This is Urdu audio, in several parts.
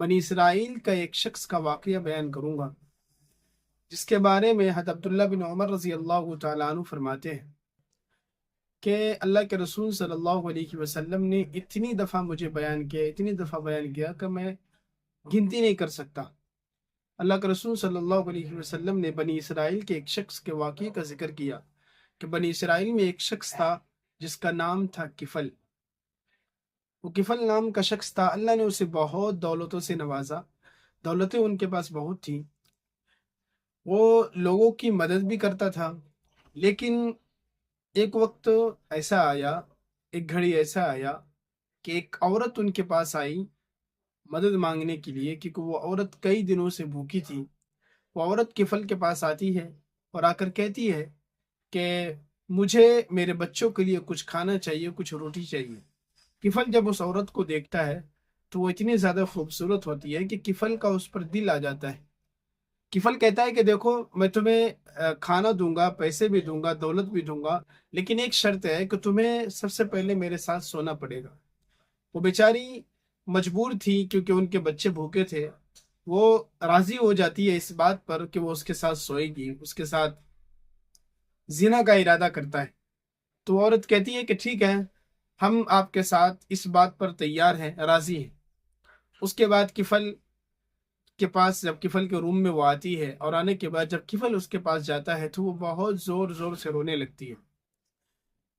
بنی اسرائیل کا ایک شخص کا واقعہ بیان کروں گا، جس کے بارے میں حضرت عبداللہ بن عمر رضی اللہ تعالیٰ عنہ فرماتے ہیں کہ اللہ کے رسول صلی اللہ علیہ وسلم نے اتنی دفعہ مجھے اتنی دفعہ بیان کیا کہ میں گنتی نہیں کر سکتا۔ اللہ کے رسول صلی اللہ علیہ وسلم نے بنی اسرائیل کے ایک شخص کے واقعے کا ذکر کیا کہ بنی اسرائیل میں ایک شخص تھا جس کا نام تھا کفل۔ وہ کفل نام کا شخص تھا، اللہ نے اسے بہت دولتوں سے نوازا، دولتیں ان کے پاس بہت تھیں، وہ لوگوں کی مدد بھی کرتا تھا۔ لیکن ایک وقت ایسا آیا، ایک گھڑی ایسا آیا کہ ایک عورت ان کے پاس آئی مدد مانگنے کے لیے، کیونکہ وہ عورت کئی دنوں سے بھوکی تھی۔ وہ عورت کفل کے پاس آتی ہے اور آ کر کہتی ہے کہ مجھے میرے بچوں کے لیے کچھ کھانا چاہیے، کچھ روٹی چاہیے۔ کفل جب اس عورت کو دیکھتا ہے تو وہ اتنی زیادہ خوبصورت ہوتی ہے کہ کفل کا اس پر دل آ جاتا ہے۔ کفل کہتا ہے کہ دیکھو، میں تمہیں کھانا دوں گا، پیسے بھی دوں گا، دولت بھی دوں گا، لیکن ایک شرط ہے کہ تمہیں سب سے پہلے میرے ساتھ سونا پڑے گا۔ وہ بیچاری مجبور تھی کیونکہ ان کے بچے بھوکے تھے، وہ راضی ہو جاتی ہے اس بات پر کہ وہ اس کے ساتھ سوئے گی، اس کے ساتھ زنا کا ارادہ کرتا ہے۔ تو عورت کہتی ہے کہ ٹھیک ہے، ہم آپ کے ساتھ اس بات پر تیار ہیں، راضی ہیں۔ اس کے بعد کفل کے پاس، جب کفل کے روم میں وہ آتی ہے اور آنے کے بعد جب کفل اس کے پاس جاتا ہے تو وہ بہت زور زور سے رونے لگتی ہے۔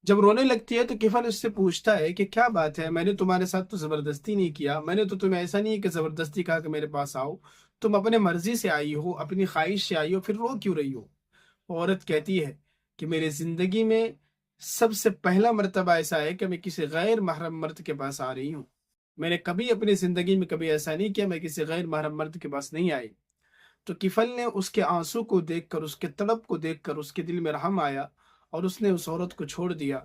جب رونے لگتی ہے تو کفل اس سے پوچھتا ہے کہ کیا بات ہے، میں نے تمہارے ساتھ تو زبردستی نہیں کیا، میں نے تو تمہیں ایسا نہیں کہ زبردستی کہا کہ میرے پاس آؤ، تم اپنے مرضی سے آئی ہو، اپنی خواہش سے آئی ہو، پھر رو کیوں رہی ہو؟ عورت کہتی ہے کہ میری زندگی میں سب سے پہلا مرتبہ ایسا ہے کہ میں کسی غیر محرم مرد کے پاس آ رہی ہوں۔ میں نے کبھی اپنی زندگی میں کبھی ایسا نہیں کیا، میں کسی غیر محرم مرد کے پاس نہیں آئی۔ تو کفل نے اس کے آنسو کو دیکھ کر، اس کے تڑپ کو دیکھ کر اس کے دل میں رحم آیا اور اس نے اس عورت کو چھوڑ دیا۔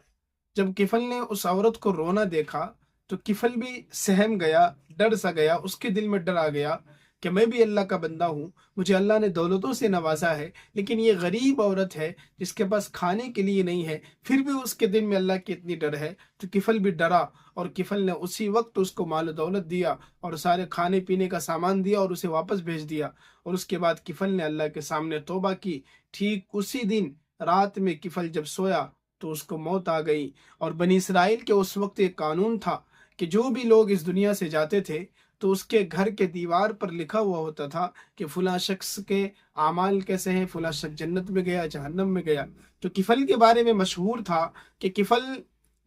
جب کفل نے اس عورت کو رونا دیکھا تو کفل بھی سہم گیا، ڈر سا گیا، اس کے دل میں ڈر آ گیا کہ میں بھی اللہ کا بندہ ہوں، مجھے اللہ نے دولتوں سے نوازا ہے، لیکن یہ غریب عورت ہے جس کے پاس کھانے کے لیے نہیں ہے، پھر بھی اس کے دل میں اللہ کی اتنی ڈر ہے۔ تو کفل بھی ڈرا اور کفل نے اسی وقت اس کو مال و دولت دیا اور سارے کھانے پینے کا سامان دیا اور اسے واپس بھیج دیا۔ اور اس کے بعد کفل نے اللہ کے سامنے توبہ کی۔ ٹھیک اسی دن رات میں کفل جب سویا تو اس کو موت آ گئی۔ اور بنی اسرائیل کے اس وقت ایک قانون تھا کہ جو بھی لوگ اس دنیا سے جاتے تھے تو اس کے گھر کے دیوار پر لکھا ہوا ہوتا تھا کہ فلاں شخص کے اعمال کیسے ہیں، فلاں شخص جنت میں گیا، جہنم میں گیا۔ تو کفل کے بارے میں مشہور تھا کہ کفل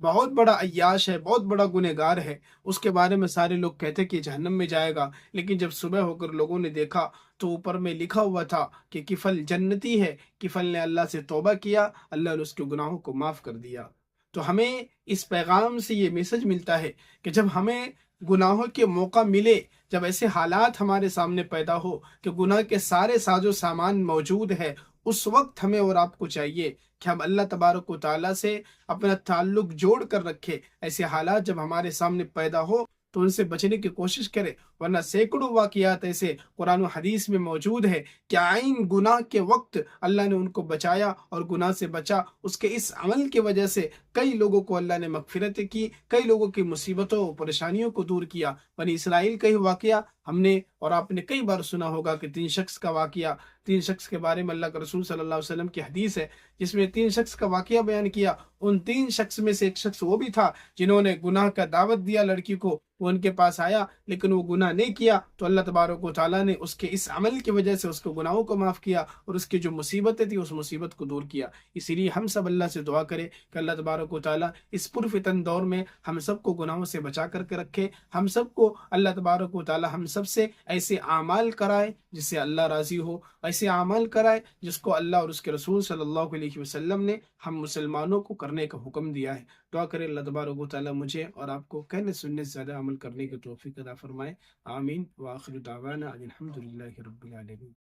بہت بڑا عیاش ہے، بہت بڑا گنہگار ہے، اس کے بارے میں سارے لوگ کہتے کہ جہنم میں جائے گا، لیکن جب صبح ہو کر لوگوں نے دیکھا تو اوپر میں لکھا ہوا تھا کہ کفل جنتی ہے۔ کفل نے اللہ سے توبہ کیا، اللہ نے اس کے گناہوں کو معاف کر دیا۔ تو ہمیں اس پیغام سے یہ میسج ملتا ہے کہ جب ہمیں گناہوں کے موقع ملے، جب ایسے حالات ہمارے سامنے پیدا ہو کہ گناہ کے سارے ساز و سامان موجود ہے، اس وقت ہمیں اور آپ کو چاہیے کہ ہم اللہ تبارک و تعالیٰ سے اپنا تعلق جوڑ کر رکھے۔ ایسے حالات جب ہمارے سامنے پیدا ہو تو ان سے بچنے کی کوشش کرے، ورنہ سینکڑوں واقعات ایسے قرآن و حدیث میں موجود ہے کہ عین گناہ کے وقت اللہ نے ان کو بچایا اور گناہ سے بچا۔ اس کے اس عمل کی وجہ سے کئی لوگوں کو اللہ نے مغفرت کی، کئی لوگوں کی مصیبتوں و پریشانیوں کو دور کیا۔ بنی اسرائیل کا ہی واقعہ ہم نے اور آپ نے کئی بار سنا ہوگا کہ 3 شخص کا واقعہ، 3 شخص کے بارے میں اللہ کے رسول صلی اللہ علیہ وسلم کی حدیث ہے جس میں 3 شخص کا واقعہ بیان کیا۔ ان 3 شخص میں سے ایک شخص وہ بھی تھا جنہوں نے گناہ کا دعوت دیا لڑکی کو، وہ ان کے پاس آیا لیکن وہ گناہ نہیں کیا، تو اللہ تبارک و تعالیٰ نے اس کے اس عمل کی وجہ سے اس کو گناہوں کو معاف کیا اور اس کی جو مصیبتیں تھیں اس مصیبت کو دور کیا۔ اسی لیے ہم سب اللہ سے دعا کریں کہ اللہ تبارک و تعالیٰ اس پرفتن دور میں ہم سب کو گناہوں سے بچا کر کے رکھے، ہم سب کو اللہ تبارک و تعالیٰ ہم سب سے ایسے اعمال کرائے جس سے اللہ راضی ہو، ایسے اعمال کرائے جس کو اللہ اور اس کے رسول صلی اللہ علیہ وسلم نے ہم مسلمانوں کو کرنے کا حکم دیا ہے۔ دعا کرے اللہ تبارک و تعالیٰ مجھے اور آپ کو کہنے سننے سے زیادہ عمل کرنے کی توفیق عطا فرمائے۔ آمین۔ وآخر دعوانا ان الحمد للہ رب العالمین۔